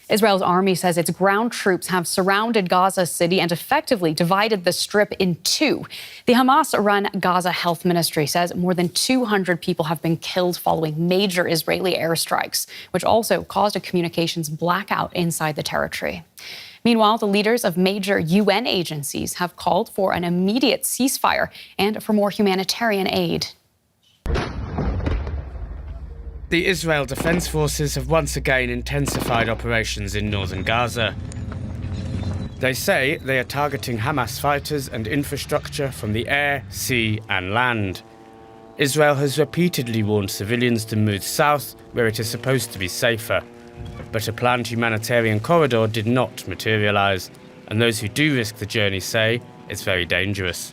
Israel's army says its ground troops have surrounded Gaza City and effectively divided the Strip in two. The Hamas-run Gaza Health Ministry says more than 200 people have been killed following major Israeli airstrikes, which also caused a communications blackout inside the territory. Meanwhile, the leaders of major UN agencies have called for an immediate ceasefire and for more humanitarian aid. The Israel Defense Forces have once again intensified operations in northern Gaza. They say they are targeting Hamas fighters and infrastructure from the air, sea and land. Israel has repeatedly warned civilians to move south, where it is supposed to be safer. But a planned humanitarian corridor did not materialise, and those who do risk the journey say it's very dangerous.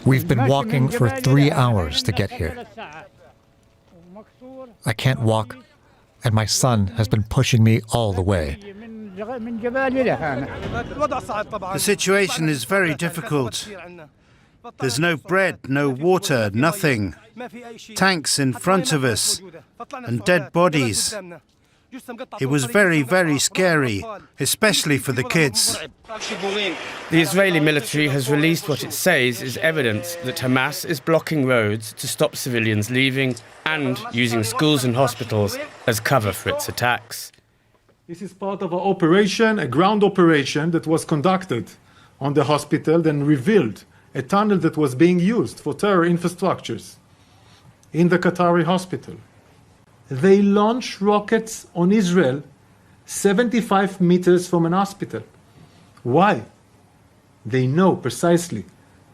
We've been walking for 3 hours to get here. I can't walk, and my son has been pushing me all the way. The situation is very difficult. There's no bread, no water, nothing. Tanks in front of us, and dead bodies. It was very, very scary, especially for the kids. The Israeli military has released what it says is evidence that Hamas is blocking roads to stop civilians leaving and using schools and hospitals as cover for its attacks. This is part of an operation, a ground operation that was conducted on the hospital, then revealed a tunnel that was being used for terror infrastructures in the Qatari hospital. They launch rockets on Israel 75 meters from an hospital. Why? They know precisely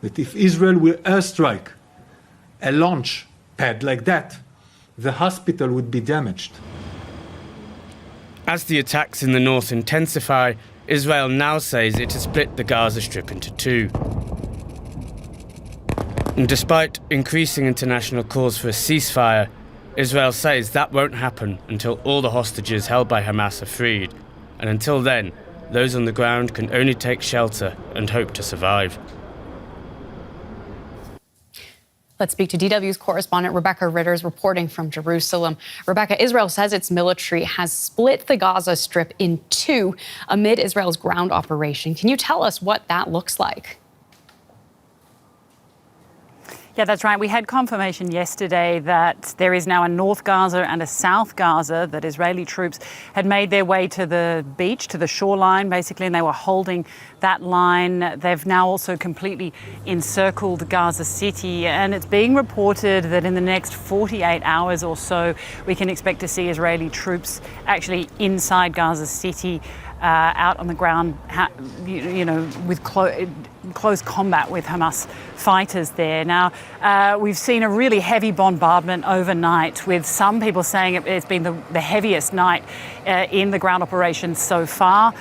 that if Israel will airstrike a launch pad like that, the hospital would be damaged. As the attacks in the north intensify, Israel now says it has split the Gaza Strip into two. And despite increasing international calls for a ceasefire, Israel says that won't happen until all the hostages held by Hamas are freed. And until then, those on the ground can only take shelter and hope to survive. Let's speak to DW's correspondent Rebecca Ritters reporting from Jerusalem. Rebecca, Israel says its military has split the Gaza Strip in two amid Israel's ground operation. Can you tell us what that looks like? Yeah, that's right. We had confirmation yesterday that there is now a North Gaza and a South Gaza, that Israeli troops had made their way to the beach, to the shoreline, basically, and they were holding that line. They've now also completely encircled Gaza City, and it's being reported that in the next 48 hours or so, we can expect to see Israeli troops actually inside Gaza City, out on the ground, with close combat with Hamas fighters there. Now, we've seen a really heavy bombardment overnight, with some people saying it's been the heaviest night in the ground operations so far,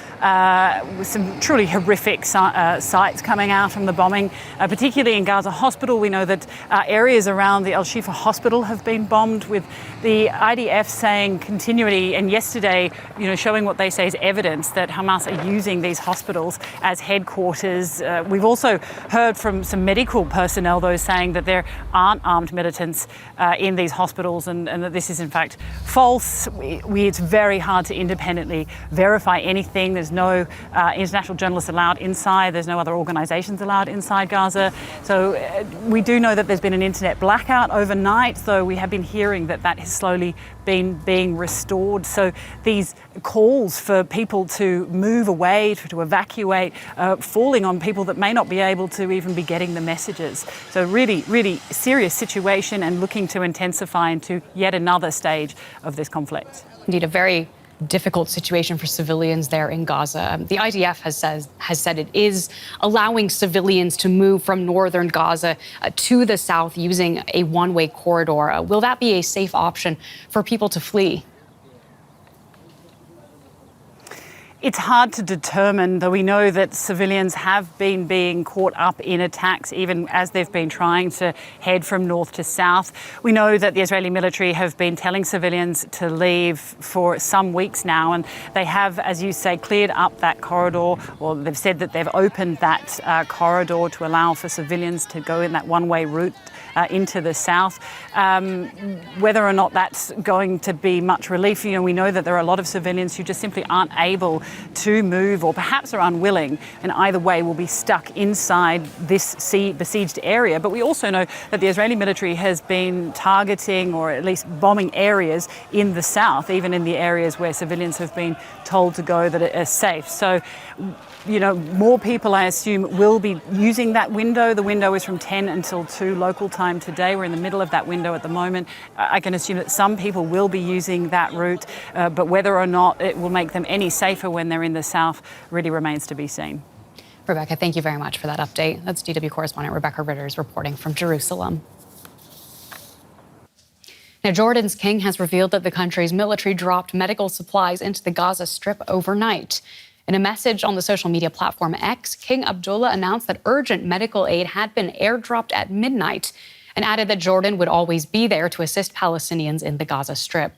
with some truly horrific sights coming out from the bombing, particularly in Gaza Hospital. We know that areas around the al-Shifa hospital have been bombed, with the IDF saying continually, and yesterday, showing what they say is evidence that Hamas are using these hospitals as headquarters. We've also heard from some medical personnel, though, saying that there aren't armed militants in these hospitals, and that this is in fact false. It's very hard to independently verify anything. There's no international journalists allowed inside. There's no other organisations allowed inside Gaza. So we do know that there's been an internet blackout overnight, though we have been hearing that has slowly been being restored. So these calls for people to move away, to evacuate, falling on people that may not be able to even be getting the messages. So really, really serious situation, and looking to intensify into yet another stage of this conflict. Indeed, a very difficult situation for civilians there in Gaza. The IDF has said it is allowing civilians to move from northern Gaza to the south using a one-way corridor. Will that be a safe option for people to flee? It's hard to determine, though we know that civilians have been being caught up in attacks, even as they've been trying to head from north to south. We know that the Israeli military have been telling civilians to leave for some weeks now, and they have, as you say, cleared up that corridor, or they've said that they've opened that corridor to allow for civilians to go in that one-way route into the south. Whether or not that's going to be much relief, we know that there are a lot of civilians who just simply aren't able to move or perhaps are unwilling, and either way will be stuck inside this besieged area. But we also know that the Israeli military has been targeting or at least bombing areas in the south, even in the areas where civilians have been told to go that are safe. So, more people, I assume, will be using that window. The window is from 10 until 2 local time today. We're in the middle of that window at the moment. I can assume that some people will be using that route, but whether or not it will make them any safer when they're in the south really remains to be seen. Rebecca, thank you very much for that update. That's DW correspondent Rebecca Ritters reporting from Jerusalem. Now, Jordan's king has revealed that the country's military dropped medical supplies into the Gaza Strip overnight. In a message on the social media platform X, King Abdullah announced that urgent medical aid had been airdropped at midnight and added that Jordan would always be there to assist Palestinians in the Gaza Strip.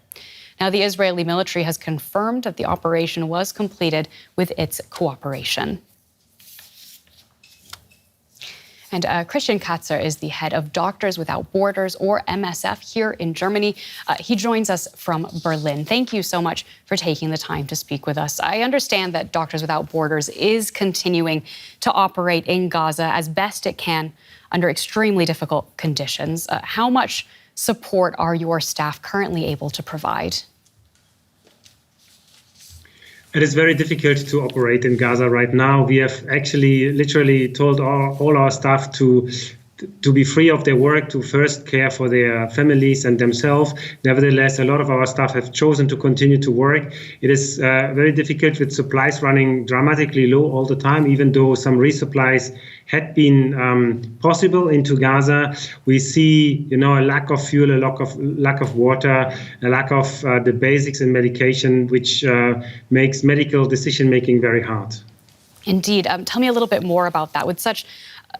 Now, the Israeli military has confirmed that the operation was completed with its cooperation. And Christian Katzer is the head of Doctors Without Borders, or MSF, here in Germany. He joins us from Berlin. Thank you so much for taking the time to speak with us. I understand that Doctors Without Borders is continuing to operate in Gaza as best it can under extremely difficult conditions. How much support are your staff currently able to provide? It is very difficult to operate in Gaza right now. We have actually literally told all our staff to be free of their work, to first care for their families and themselves. Nevertheless, a lot of our staff have chosen to continue to work. It is very difficult with supplies running dramatically low all the time, even though some resupplies had been possible into Gaza. We see, a lack of fuel, a lack of water, a lack of the basics in medication, which makes medical decision-making very hard. Indeed. Tell me a little bit more about that. With such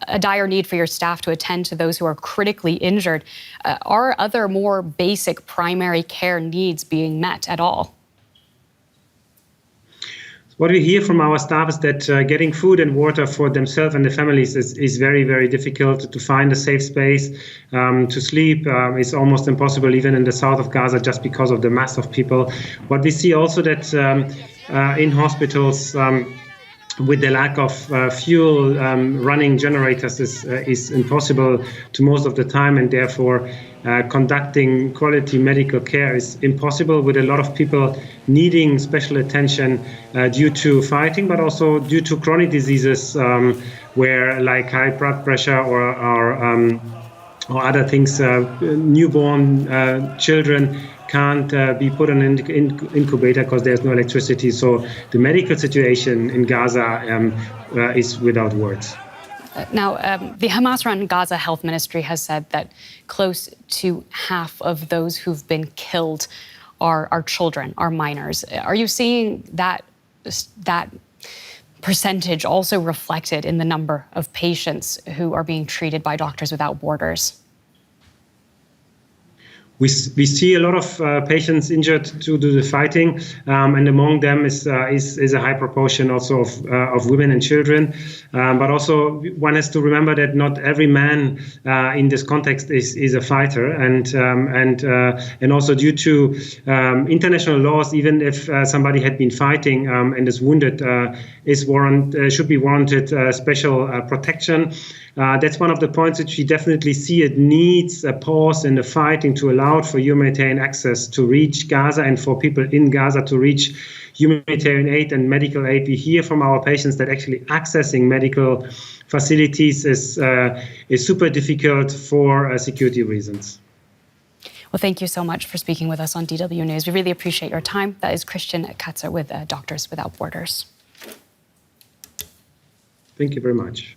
a dire need for your staff to attend to those who are critically injured, are other more basic primary care needs being met at all? What we hear from our staff is that getting food and water for themselves and their families is very, very difficult. To find a safe space to sleep is almost impossible, even in the south of Gaza, just because of the mass of people. What we see also that in hospitals, with the lack of fuel, running generators is impossible to most of the time, and therefore conducting quality medical care is impossible, with a lot of people needing special attention due to fighting, but also due to chronic diseases where, like high blood pressure or other things, newborn children can't be put on an incubator because there's no electricity. So the medical situation in Gaza is without words. Now, the Hamas-run Gaza Health Ministry has said that close to half of those who've been killed are children, are minors. Are you seeing that percentage also reflected in the number of patients who are being treated by Doctors Without Borders? We see a lot of patients injured due to the fighting, and among them is a high proportion also of women and children. But also one has to remember that not every man in this context is a fighter, and also due to international laws, even if somebody had been fighting and is wounded, should be warranted special protection. That's one of the points which we definitely see. It needs a pause in the fighting to allow for humanitarian access to reach Gaza and for people in Gaza to reach humanitarian aid and medical aid. We hear from our patients that actually accessing medical facilities is super difficult for security reasons. Well, thank you so much for speaking with us on DW News. We really appreciate your time. That is Christian Katzer with Doctors Without Borders. Thank you very much.